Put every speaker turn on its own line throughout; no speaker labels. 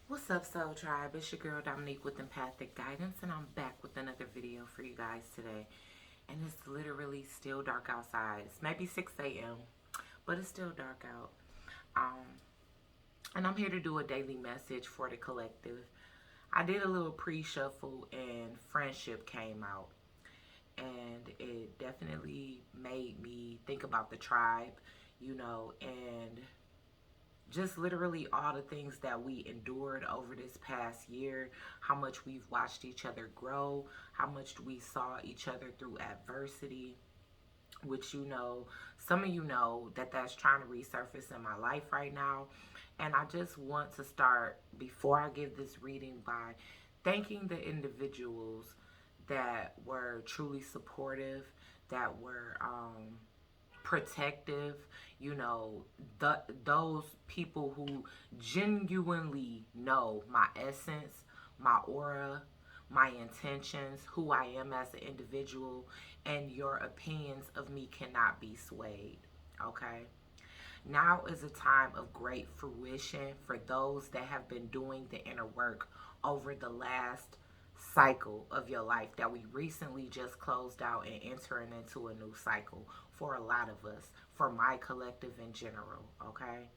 What's up, Soul Tribe? It's your girl Dominique with Empathic Guidance, and I'm back with another video for you guys today. And it's literally still dark outside. It's maybe 6 a.m., but it's still dark out. Um, and I'm here to do a daily message for the collective. I did a little pre-shuffle, and friendship came out. And it definitely made me think about the tribe, and just literally all the things that we endured over this past year, how much we've watched each other grow, how much we saw each other through adversity, which some of you know that that's trying to resurface in my life right now. And I just want to start, before I give this reading, by thanking the individuals that were truly supportive, that were protective, those people who genuinely know my essence, my aura, my intentions, who I am as an individual, and your opinions of me cannot be swayed. Okay? Now is a time of great fruition for those that have been doing the inner work over the last cycle of your life that we recently just closed out and entering into a new cycle for a lot of us, for my collective in general, okay?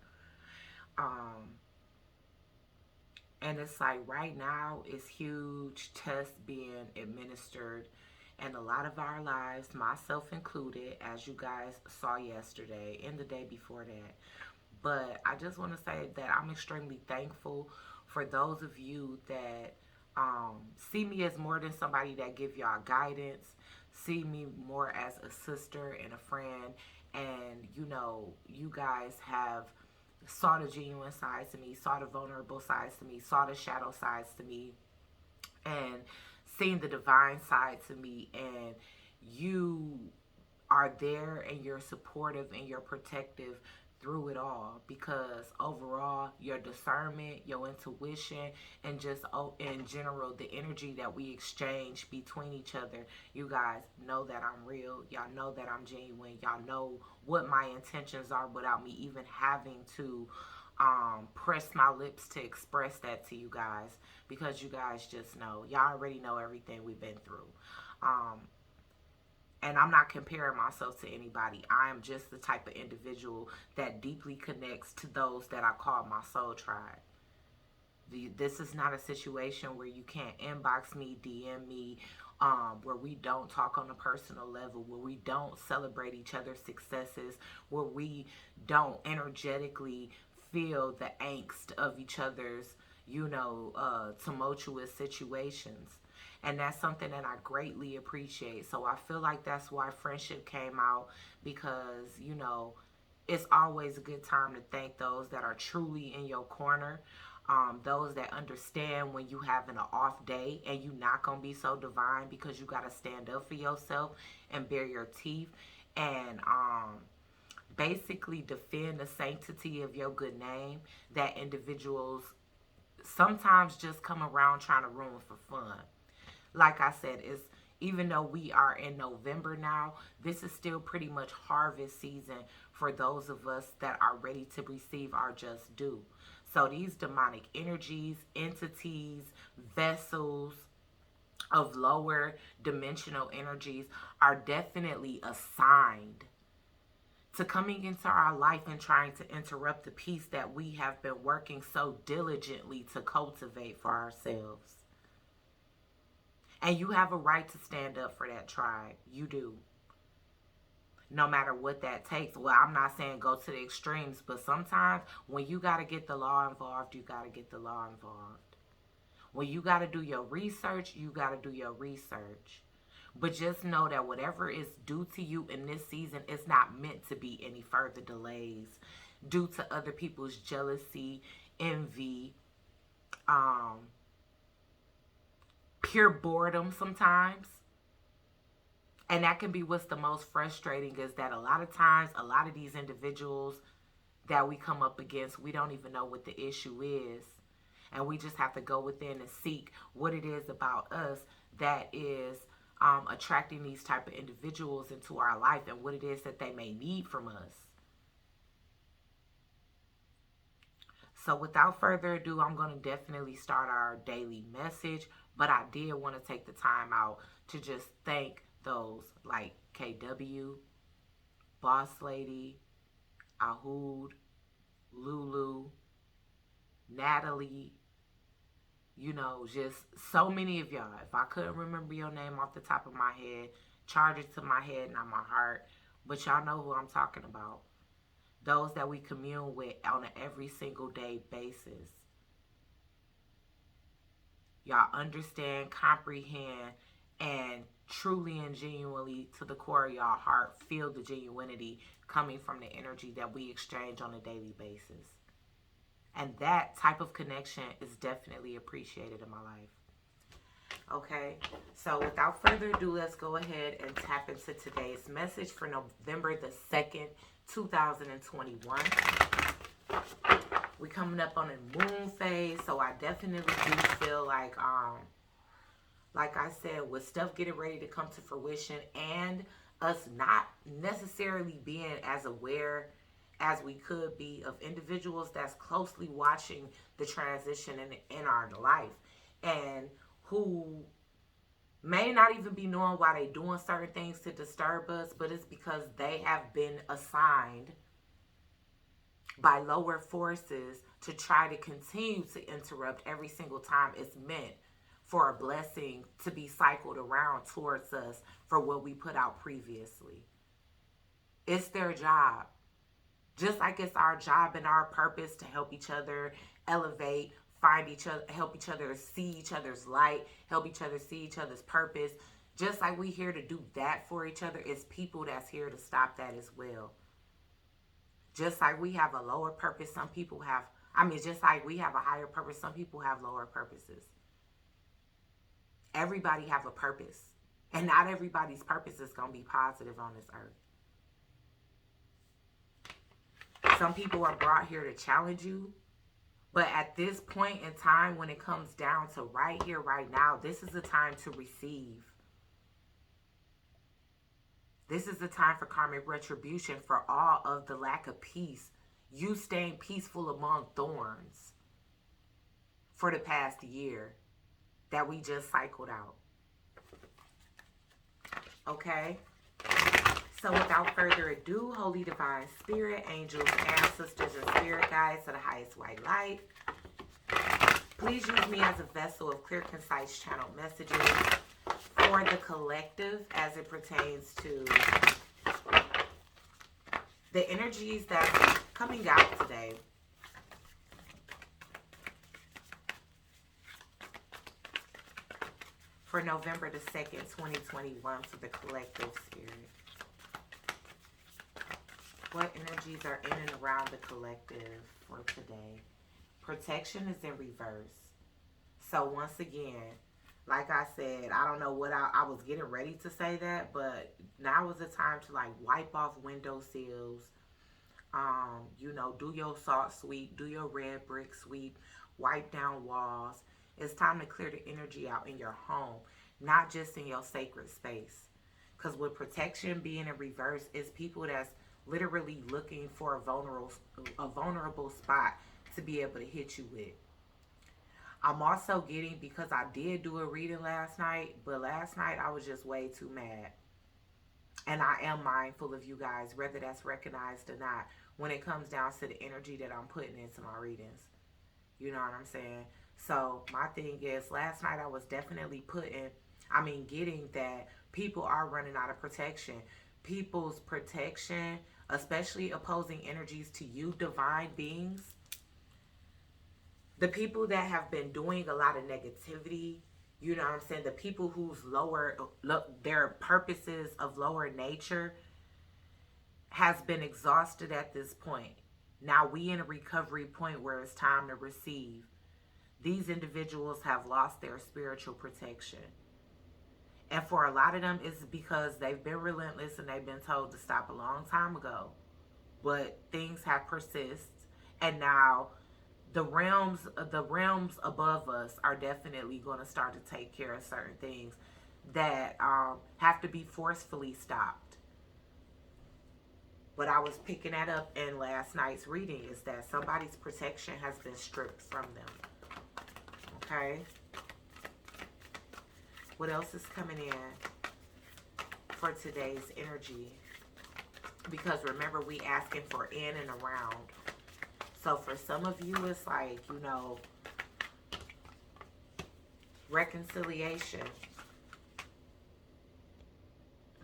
Um, and it's like right now it's huge tests being administered and a lot of our lives, myself included, as you guys saw yesterday and the day before that. But I just want to say that I'm extremely thankful for those of you that see me as more than somebody that give y'all guidance, see me more as a sister and a friend, and you guys have saw the genuine sides to me, saw the vulnerable sides to me, saw the shadow sides to me, and seen the divine side to me, and you are there and you're supportive and you're protective through it all, because overall your discernment, your intuition, and just in general the energy that we exchange between each other, you guys know that I'm real, y'all know that I'm genuine, y'all know what my intentions are without me even having to press my lips to express that to you guys, because you guys just know, y'all already know everything we've been through. um, and I'm not comparing myself to anybody. I am just the type of individual that deeply connects to those that I call my soul tribe. This is not a situation where you can't inbox me, DM me, where we don't talk on a personal level, where we don't celebrate each other's successes, where we don't energetically feel the angst of each other's, tumultuous situations. And that's something that I greatly appreciate. So I feel like that's why friendship came out, because, it's always a good time to thank those that are truly in your corner. Those that understand when you having an off day and you not gonna be so divine, because you gotta stand up for yourself and bare your teeth and basically defend the sanctity of your good name, that individuals sometimes just come around trying to ruin for fun. Like I said, it's, even though we are in November now, this is still pretty much harvest season for those of us that are ready to receive our just due. So these demonic energies, entities, vessels of lower dimensional energies are definitely assigned to coming into our life and trying to interrupt the peace that we have been working so diligently to cultivate for ourselves. And you have a right to stand up for that tribe. You do. No matter what that takes. Well, I'm not saying go to the extremes, but sometimes when you got to get the law involved, you got to get the law involved. When you got to do your research, you got to do your research. But just know that whatever is due to you in this season is not meant to be any further delays due to other people's jealousy, envy, pure boredom sometimes. And that can be what's the most frustrating, is that a lot of times, a lot of these individuals that we come up against, we don't even know what the issue is. And we just have to go within and seek what it is about us that is attracting these type of individuals into our life, and what it is that they may need from us. So without further ado, I'm going to definitely start our daily message. But I did want to take the time out to just thank those like KW, Boss Lady, Ahood, Lulu, Natalie, just so many of y'all. If I couldn't remember your name off the top of my head, charge it to my head, not my heart. But y'all know who I'm talking about. Those that we commune with on an every single day basis. Y'all understand, comprehend, and truly and genuinely to the core of y'all heart feel the genuinity coming from the energy that we exchange on a daily basis. And that type of connection is definitely appreciated in my life. Okay, so without further ado, let's go ahead and tap into today's message for November the 2nd, 2021. We're coming up on a moon phase, so I definitely do feel like I said, with stuff getting ready to come to fruition and us not necessarily being as aware as we could be of individuals that's closely watching the transition in our life, and who may not even be knowing why they're doing certain things to disturb us, but it's because they have been assigned by lower forces to try to continue to interrupt every single time it's meant for a blessing to be cycled around towards us for what we put out previously. It's their job. Just like it's our job and our purpose to help each other elevate, find each other, help each other see each other's light, help each other see each other's purpose. Just like we here to do that for each other, it's people that's here to stop that as well. Just like we have a lower purpose, some people have, just like we have a higher purpose, some people have lower purposes. Everybody have a purpose. And not everybody's purpose is going to be positive on this earth. Some people are brought here to challenge you. But at this point in time, when it comes down to right here, right now, this is the time to receive. This is the time for karmic retribution for all of the lack of peace. You staying peaceful among thorns for the past year that we just cycled out. Okay? So without further ado, Holy Divine Spirit, angels, ancestors, and spirit guides to the highest white light, please use me as a vessel of clear, concise channel messages for the collective as it pertains to the energies that's coming out today. For November the 2nd, 2021, for the collective spirit. What energies are in and around the collective for today? Protection is in reverse. So once again, like I said, I don't know what I was getting ready to say that, but now is the time to like wipe off window sills. Do your salt sweep, do your red brick sweep, wipe down walls. It's time to clear the energy out in your home, not just in your sacred space. Because with protection being in reverse, it's people that's literally looking for a vulnerable spot to be able to hit you with. I'm also getting, because I did do a reading last night, but last night I was just way too mad. And I am mindful of you guys, whether that's recognized or not, when it comes down to the energy that I'm putting into my readings. You know what I'm saying? So my thing is, last night I was definitely getting that people are running out of protection. People's protection, especially opposing energies to you, divine beings. The people that have been doing a lot of negativity, you know what I'm saying? The people whose their purposes of lower nature has been exhausted at this point. Now we in a recovery point where it's time to receive. These individuals have lost their spiritual protection. And for a lot of them, it's because they've been relentless and they've been told to stop a long time ago. But things have persisted. And now the realms above us are definitely going to start to take care of certain things that have to be forcefully stopped. But I was picking that up in last night's reading, is that somebody's protection has been stripped from them. Okay? What else is coming in for today's energy? Because remember, we asking for in and around. So for some of you, it's like, you know, reconciliation.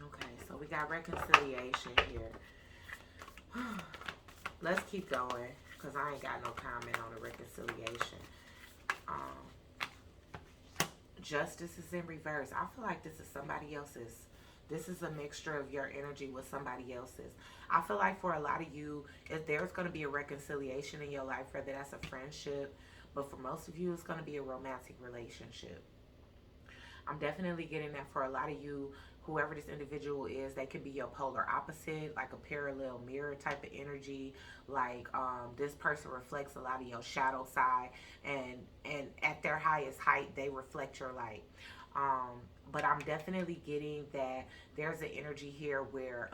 Okay, so we got reconciliation here. Let's keep going, because I ain't got no comment on the reconciliation. Justice is in reverse. I feel like this is somebody else's. This is a mixture of your energy with somebody else's. I feel like for a lot of you, if there's going to be a reconciliation in your life, whether that's a friendship, but for most of you, it's going to be a romantic relationship. I'm definitely getting that for a lot of you. Whoever this individual is, they could be your polar opposite, like a parallel mirror type of energy. Like this person reflects a lot of your shadow side, and at their highest height, they reflect your light. But I'm definitely getting that there's an energy here where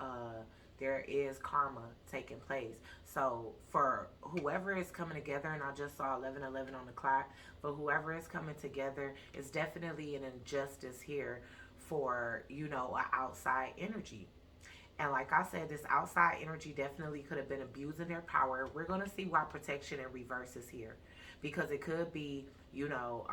there is karma taking place. So for whoever is coming together, and I just saw 11:11 on the clock, for whoever is coming together, it's definitely an injustice here for, you know, an outside energy. And like I said, this outside energy definitely could have been abusing their power. We're going to see why protection in reverse is here. Because it could be, you know,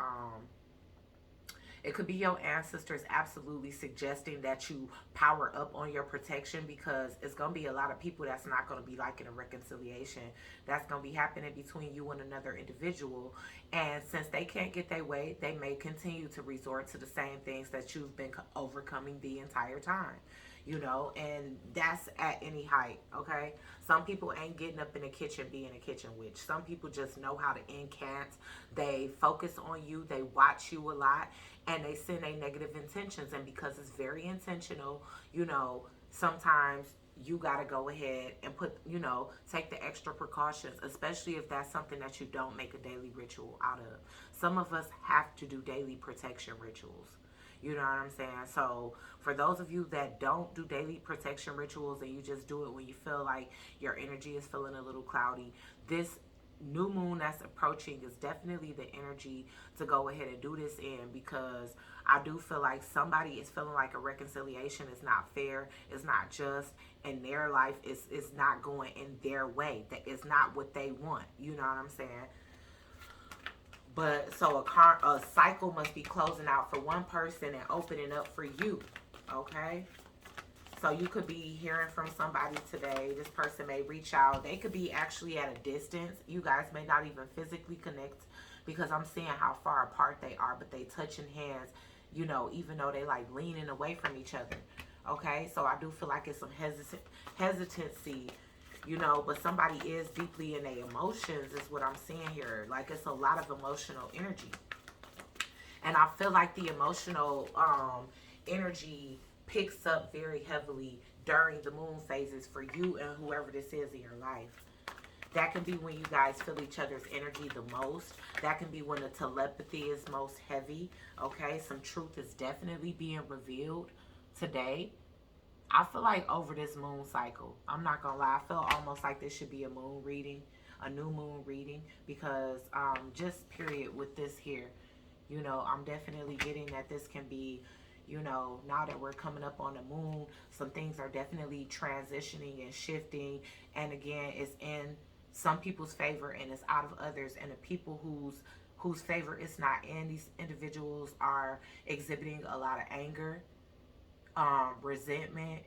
it could be your ancestors absolutely suggesting that you power up on your protection, because it's going to be a lot of people that's not going to be liking a reconciliation. That's going to be happening between you and another individual. And since they can't get their way, they may continue to resort to the same things that you've been overcoming the entire time. You know, and that's at any height, okay? Some people ain't getting up in the kitchen being a kitchen witch. Some people just know how to incant. They focus on you. They watch you a lot. And they send a negative intentions. And because it's very intentional, you know, sometimes you got to go ahead and put, you know, take the extra precautions, especially if that's something that you don't make a daily ritual out of. Some of us have to do daily protection rituals. You know what I'm saying? So for those of you that don't do daily protection rituals and you just do it when you feel like your energy is feeling a little cloudy, this new moon that's approaching is definitely the energy to go ahead and do this in, because I do feel like somebody is feeling like a reconciliation is not fair, is not just, and their life is not going in their way. That is not what they want. You know what I'm saying? But so a cycle must be closing out for one person and opening up for you, okay? So you could be hearing from somebody today. This person may reach out. They could be actually at a distance. You guys may not even physically connect, because I'm seeing how far apart they are, but they touching hands, you know, even though they like leaning away from each other, okay? So I do feel like it's some hesitancy, you know, but somebody is deeply in their emotions is what I'm seeing here. Like it's a lot of emotional energy. And I feel like the emotional energy picks up very heavily during the moon phases for you and whoever this is in your life. That can be when you guys feel each other's energy the most. That can be when the telepathy is most heavy, okay? Some truth is definitely being revealed today. I feel like over this moon cycle, I'm not gonna lie, I feel almost like this should be a moon reading, a new moon reading, because just period with this here, you know, I'm definitely getting that this can be, you know, now that we're coming up on the moon, some things are definitely transitioning and shifting, and again, it's in some people's favor and it's out of others, and the people whose favor it's not in, these individuals are exhibiting a lot of anger, resentment,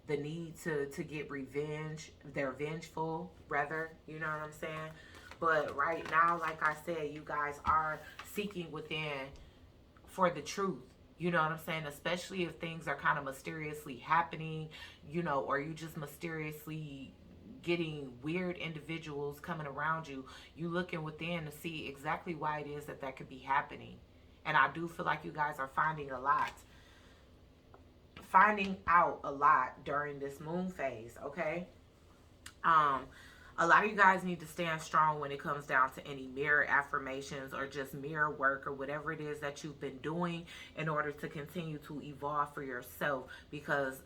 the need to get revenge. They're vengeful, rather, you know what I'm saying? But right now, like I said, you guys are seeking within for the truth. You know what I'm saying? Especially if things are kind of mysteriously happening, you know, or you just mysteriously getting weird individuals coming around you. You looking within to see exactly why it is that could be happening. And I do feel like you guys are finding out a lot during this moon phase, okay? A lot of you guys need to stand strong when it comes down to any mirror affirmations or just mirror work or whatever it is that you've been doing in order to continue to evolve for yourself, because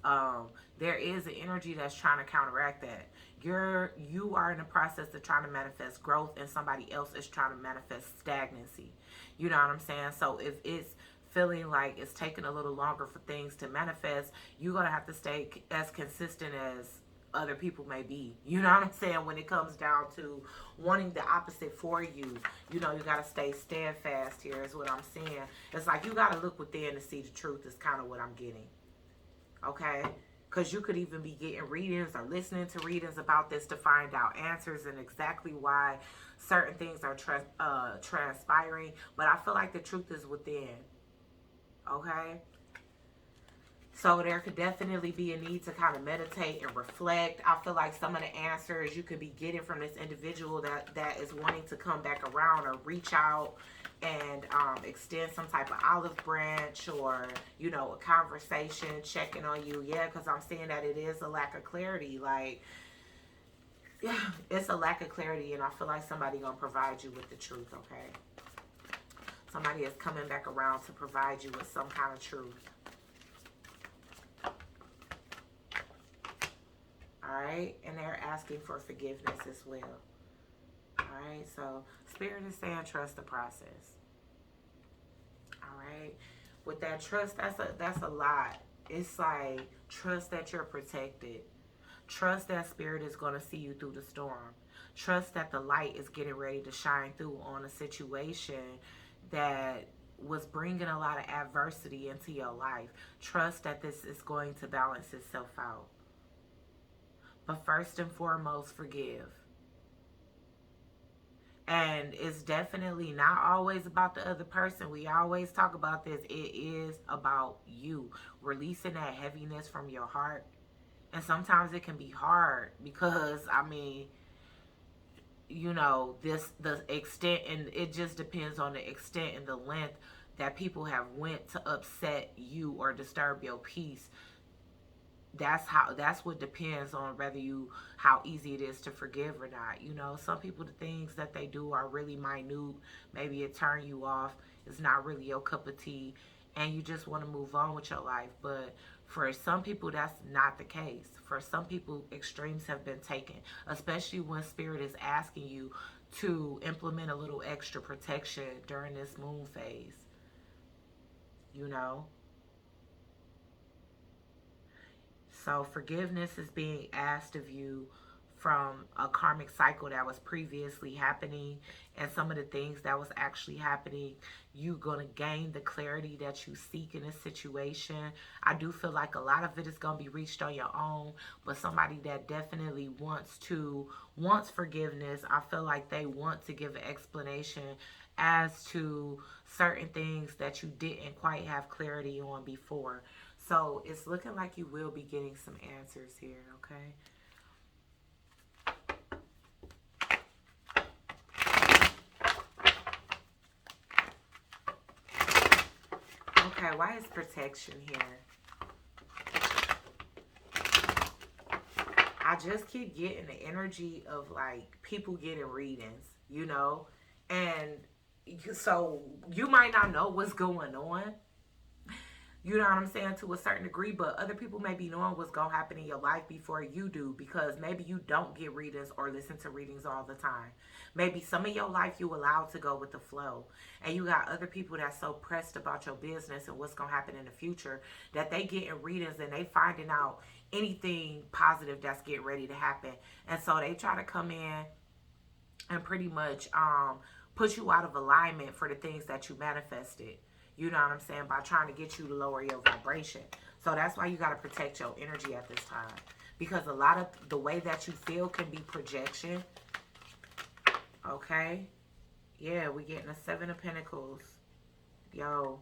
there is an energy that's trying to counteract that. You are in the process of trying to manifest growth, and somebody else is trying to manifest stagnancy. You know what I'm saying? So if it's feeling like it's taking a little longer for things to manifest, you're going to have to stay as consistent as other people may be. You know what I'm saying? When it comes down to wanting the opposite for you, you know, you got to stay steadfast here is what I'm saying. It's like you got to look within to see the truth is kind of what I'm getting. Okay? Because you could even be getting readings or listening to readings about this to find out answers and exactly why certain things are transpiring. But I feel like the truth is within. Okay? So there could definitely be a need to kind of meditate and reflect. I feel like some of the answers you could be getting from this individual that is wanting to come back around or reach out and extend some type of olive branch, or, you know, a conversation, checking on you. Yeah, because I'm seeing that it is a lack of clarity. Like, yeah, it's a lack of clarity, and I feel like somebody going to provide you with the truth, okay? Somebody is coming back around to provide you with some kind of truth. Alright, and they're asking for forgiveness as well. Alright, so Spirit is saying trust the process. Alright, with that trust, that's a lot. It's like, trust that you're protected. Trust that Spirit is going to see you through the storm. Trust that the light is getting ready to shine through on a situation that was bringing a lot of adversity into your life. Trust that this is going to balance itself out. But first and foremost, forgive. And it's definitely not always about the other person. We always talk about this. It is about you. Releasing that heaviness from your heart. And sometimes it can be hard because, I mean, you know, the extent, and it just depends on the extent and the length that people have went to upset you or disturb your peace. That's what depends on how easy it is to forgive or not. You know, some people, the things that they do are really minute. Maybe it turn you off. It's not really your cup of tea, and you just want to move on with your life. But for some people, that's not the case. For some people, extremes have been taken, especially when Spirit is asking you to implement a little extra protection during this moon phase. You know? So forgiveness is being asked of you from a karmic cycle that was previously happening, and some of the things that was actually happening. You're going to gain the clarity that you seek in a situation. I do feel like a lot of it is going to be reached on your own, but somebody that definitely wants forgiveness, I feel like they want to give an explanation as to certain things that you didn't quite have clarity on before. So it's looking like you will be getting some answers here, okay? Okay, why is protection here? I just keep getting the energy of like people getting readings, you know? And so you might not know what's going on. You know what I'm saying, to a certain degree, but other people may be knowing what's going to happen in your life before you do, because maybe you don't get readings or listen to readings all the time. Maybe some of your life you allow to go with the flow, and you got other people that's so pressed about your business and what's going to happen in the future that they get in readings and they finding out anything positive that's getting ready to happen. And so they try to come in and pretty much put you out of alignment for the things that you manifested. You know what I'm saying? By trying to get you to lower your vibration. So that's why you got to protect your energy at this time. Because a lot of the way that you feel can be projection. Okay? Yeah, we're getting a 7 of Pentacles. Yo,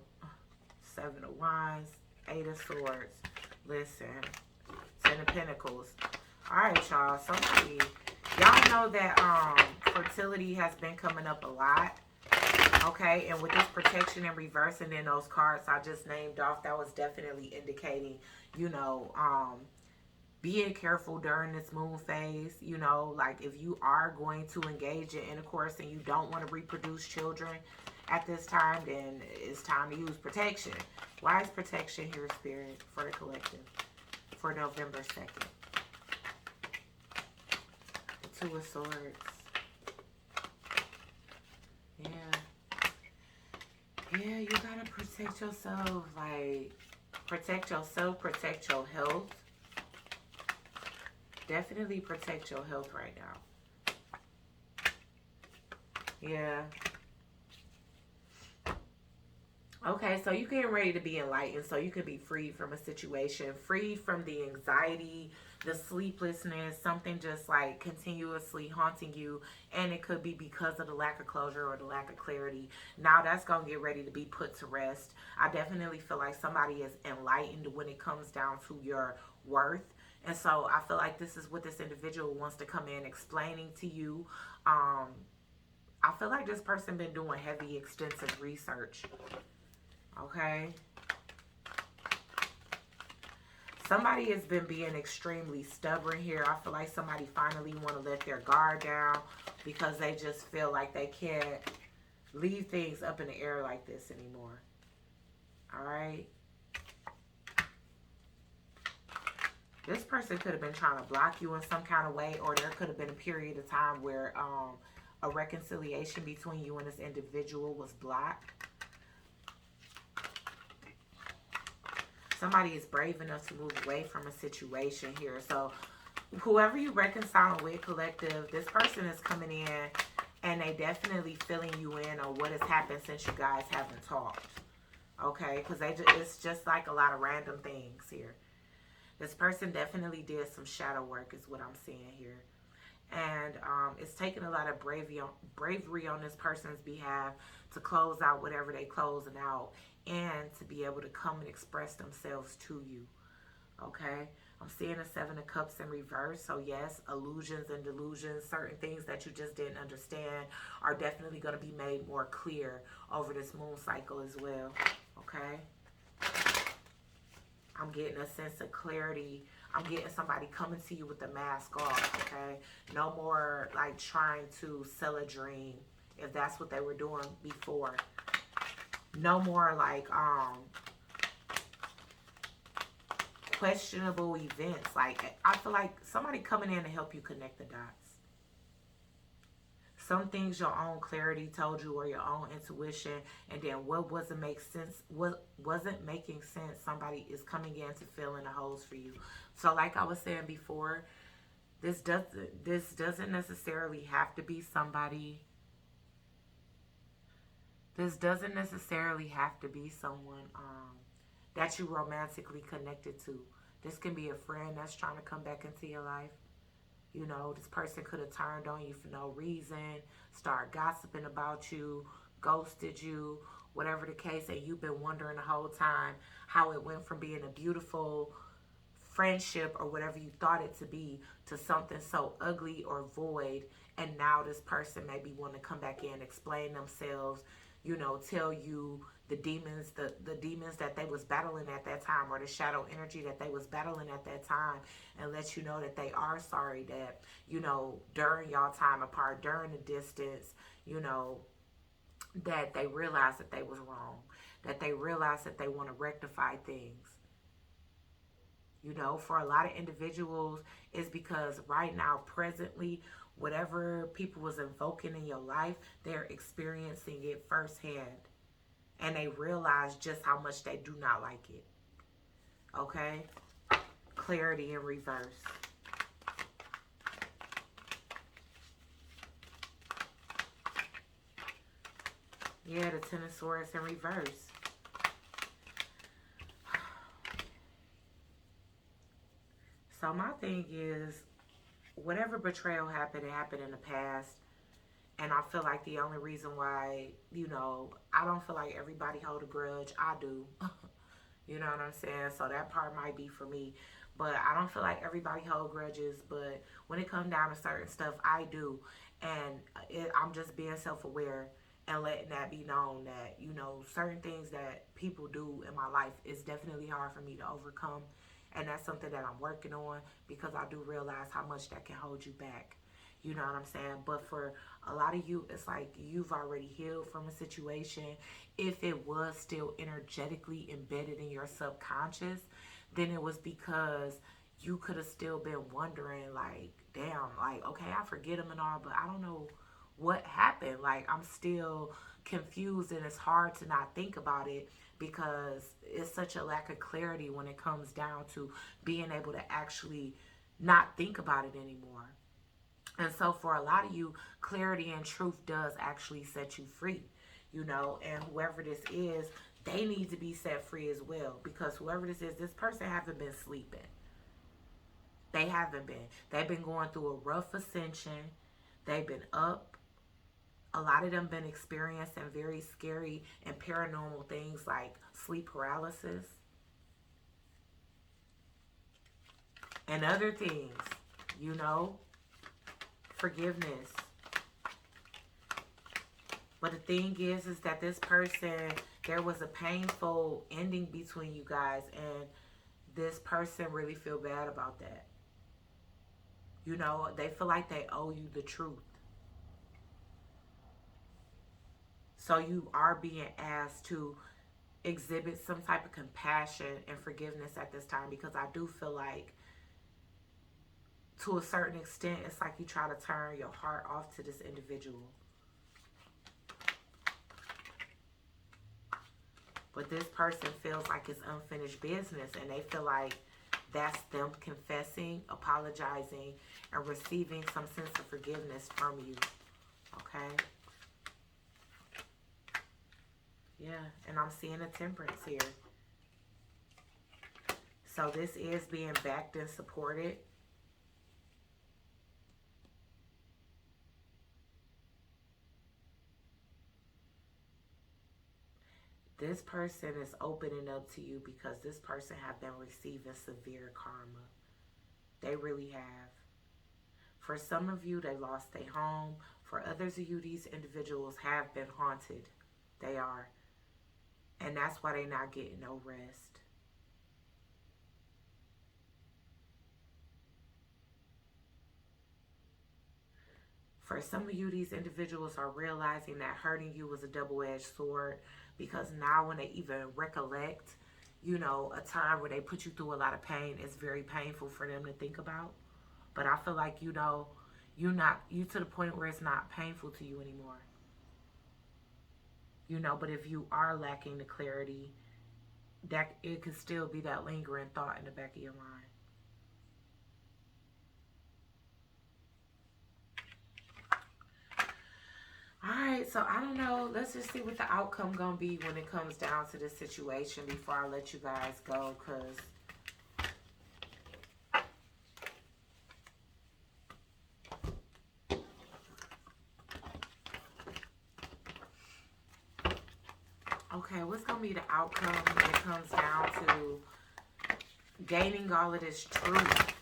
7 of Wands, 8 of Swords. Listen, 10 of Pentacles. Alright, y'all. Somebody, y'all know that fertility has been coming up a lot. Okay, and with this protection in reverse and then those cards I just named off, that was definitely indicating, you know, being careful during this moon phase. You know, like if you are going to engage in intercourse and you don't want to reproduce children at this time, then it's time to use protection. Why is protection here, Spirit, for the collective for November 2nd? The Two of Swords. Yeah. Yeah, you gotta protect yourself. Like, protect yourself, protect your health. Definitely protect your health right now. Yeah. Okay, so you getting ready to be enlightened, so you can be freed from a situation, freed from the anxiety, the sleeplessness, something just like continuously haunting you, and it could be because of the lack of closure or the lack of clarity. Now that's going to get ready to be put to rest. I definitely feel like somebody is enlightened when it comes down to your worth. And so I feel like this is what this individual wants to come in explaining to you. I feel like this person been doing heavy, extensive research. Okay. Somebody has been being extremely stubborn here. I feel like somebody finally want to let their guard down because they just feel like they can't leave things up in the air like this anymore. All right. This person could have been trying to block you in some kind of way, or there could have been a period of time where a reconciliation between you and this individual was blocked. Somebody is brave enough to move away from a situation here. So whoever you reconcile with, collective, this person is coming in and they definitely filling you in on what has happened since you guys haven't talked. Okay? Because it's just like a lot of random things here. This person definitely did some shadow work is what I'm seeing here. And it's taking a lot of bravery on this person's behalf to close out whatever they closing out and to be able to come and express themselves to you. Okay? I'm seeing a Seven of Cups in reverse. So yes, illusions and delusions, certain things that you just didn't understand are definitely going to be made more clear over this moon cycle as well. Okay? I'm getting a sense of clarity. I'm getting somebody coming to you with the mask off, okay? No more like trying to sell a dream if that's what they were doing before. No more like questionable events. Like I feel like somebody coming in to help you connect the dots. Some things your own clarity told you or your own intuition, and then what wasn't making sense, somebody is coming in to fill in the holes for you. So like I was saying before, this doesn't necessarily have to be somebody. This doesn't necessarily have to be someone that you romantically connected to. This can be a friend that's trying to come back into your life. You know, this person could have turned on you for no reason, start gossiping about you, ghosted you, whatever the case, and you've been wondering the whole time how it went from being a beautiful friendship or whatever you thought it to be to something so ugly or void. And now this person maybe want to come back in, explain themselves, you know, tell you the demons, the demons that they was battling at that time, or the shadow energy that they was battling at that time, and let you know that they are sorry that, you know, during y'all time apart, during the distance, you know, that they realized that they was wrong, that they realized that they want to rectify things. You know, for a lot of individuals, it's because right now, presently, whatever people was invoking in your life, they're experiencing it firsthand. And they realize just how much they do not like it. Okay? Clarity in reverse. Yeah, the Ten of Swords in reverse. So my thing is, whatever betrayal happened, it happened in the past. And I feel like the only reason why, you know, I don't feel like everybody hold a grudge. I do. You know what I'm saying? So that part might be for me. But I don't feel like everybody hold grudges. But when it comes down to certain stuff, I do. And I'm just being self-aware and letting that be known that, you know, certain things that people do in my life is definitely hard for me to overcome. And that's something that I'm working on, because I do realize how much that can hold you back. You know what I'm saying? But for a lot of you, it's like you've already healed from a situation. If it was still energetically embedded in your subconscious, then it was because you could have still been wondering, like, damn, like, okay, I forget them and all, but I don't know what happened. Like, I'm still confused, and it's hard to not think about it, because it's such a lack of clarity when it comes down to being able to actually not think about it anymore. And so for a lot of you, clarity and truth does actually set you free, and whoever this is, they need to be set free as well, because whoever this is, this person haven't been sleeping. They haven't been. They've been going through a rough ascension. They've been up. A lot of them been experiencing very scary and paranormal things like sleep paralysis and other things, forgiveness. But the thing is that this person, there was a painful ending between you guys, and this person really feel bad about that. They feel like they owe you the truth. So you are being asked to exhibit some type of compassion and forgiveness at this time, because I do feel like, to a certain extent, it's like you try to turn your heart off to this individual. But this person feels like it's unfinished business, and they feel like that's them confessing, apologizing, and receiving some sense of forgiveness from you. Okay? Yeah, and I'm seeing a temperance here. So this is being backed and supported. This person is opening up to you because this person have been receiving severe karma. They really have. For some of you, they lost their home. For others of you, these individuals have been haunted. They are. And that's why they're not getting no rest. For some of you, these individuals are realizing that hurting you was a double-edged sword, because now when they even recollect, a time where they put you through a lot of pain, it's very painful for them to think about. But I feel like, you to the point where it's not painful to you anymore. But if you are lacking the clarity, that it could still be that lingering thought in the back of your mind. Alright, so I don't know. Let's just see what the outcome gonna be when it comes down to this situation before I let you guys go, because okay, what's gonna be the outcome when it comes down to gaining all of this truth?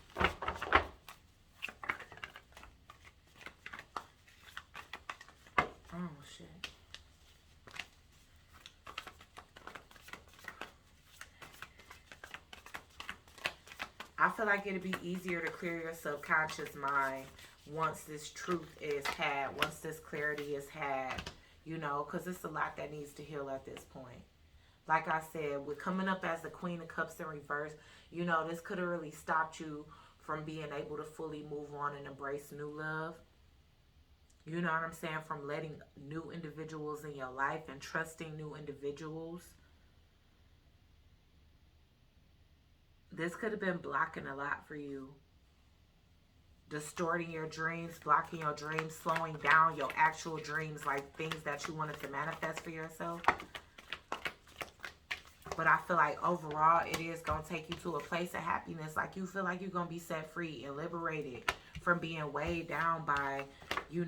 Oh, shit. I feel like it'd be easier to clear your subconscious mind once this truth is had, once this clarity is had, because it's a lot that needs to heal at this point. Like I said, we're coming up as the Queen of Cups in reverse. This could have really stopped you from being able to fully move on and embrace new love. You know what I'm saying? From letting new individuals in your life and trusting new individuals. This could have been blocking a lot for you. Distorting your dreams, blocking your dreams, slowing down your actual dreams, like things that you wanted to manifest for yourself. But I feel like overall, it is going to take you to a place of happiness. Like you feel like you're going to be set free and liberated from being weighed down by, yeah,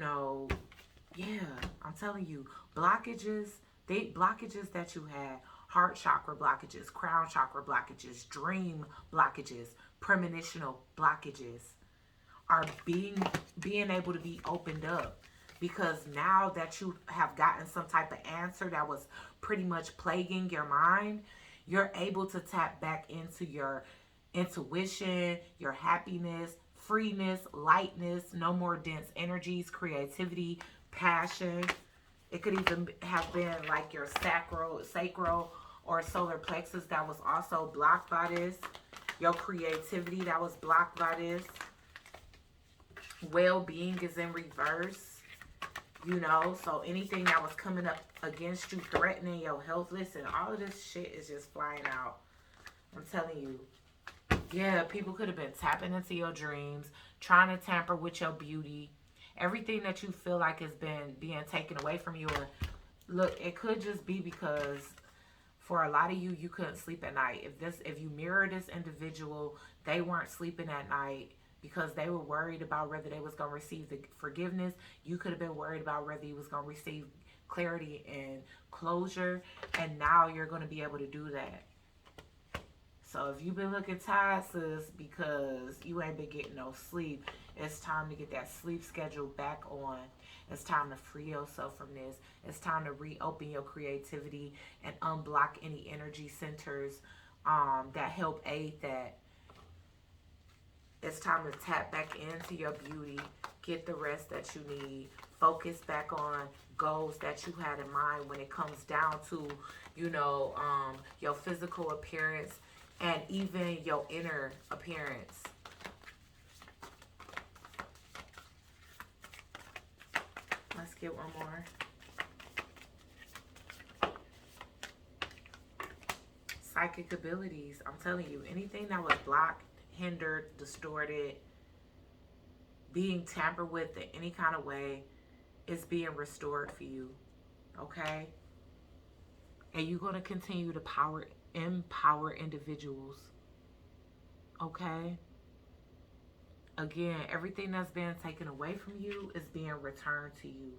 I'm telling you, blockages that you had, heart chakra blockages, crown chakra blockages, dream blockages, premonitional blockages are being able to be opened up. Because now that you have gotten some type of answer that was pretty much plaguing your mind, you're able to tap back into your intuition, your happiness, freeness, lightness, no more dense energies, creativity, passion. It could even have been like your sacral or solar plexus that was also blocked by this. Your creativity that was blocked by this. Well-being is in reverse. You know, so anything that was coming up against you, threatening your health, listen, all of this shit is just flying out. I'm telling you. Yeah, people could have been tapping into your dreams, trying to tamper with your beauty. Everything that you feel like has been being taken away from you. And look, it could just be because for a lot of you, you couldn't sleep at night. If you mirror this individual, they weren't sleeping at night because they were worried about whether they was going to receive the forgiveness. You could have been worried about whether you was going to receive clarity and closure, and now you're going to be able to do that. So if you've been looking tired, sis, because you ain't been getting no sleep, it's time to get that sleep schedule back on. It's time to free yourself from this. It's time to reopen your creativity and unblock any energy centers that help aid that. It's time to tap back into your beauty, get the rest that you need, focus back on goals that you had in mind when it comes down to, your physical appearance and even your inner appearance. Let's get one more. Psychic abilities. I'm telling you, anything that was blocked, hindered, distorted, being tampered with in any kind of way is being restored for you. Okay? And you're going to continue to empower individuals. Okay? Again, everything that's being taken away from you is being returned to you.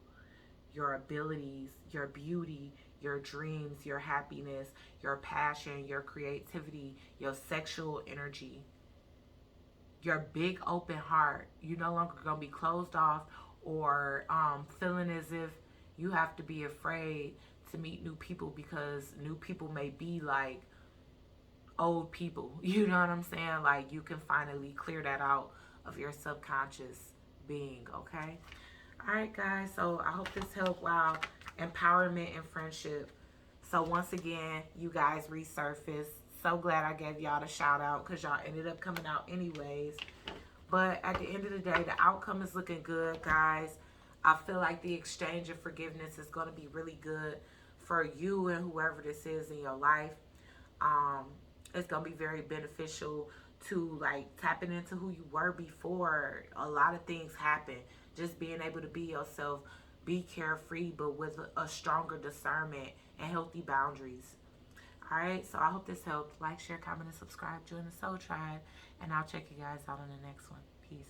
Your abilities, your beauty, your dreams, your happiness, your passion, your creativity, your sexual energy, your big open heart. You're no longer going to be closed off or feeling as if you have to be afraid to meet new people because new people may be like old people. You know what I'm saying? Like, you can finally clear that out of your subconscious being, okay? All right, guys. So I hope this helped. Wow. Empowerment and friendship. So once again, you guys resurfaced. So glad I gave y'all the shout out because y'all ended up coming out anyways. But at the end of the day, the outcome is looking good, guys. I feel like the exchange of forgiveness is going to be really good for you and whoever this is in your life. It's going to be very beneficial to like tapping into who you were before a lot of things happen. Just being able to be yourself, be carefree, but with a stronger discernment and healthy boundaries. All right, so I hope this helped. Like, share, comment, and subscribe. Join the Soul Tribe, and I'll check you guys out on the next one. Peace.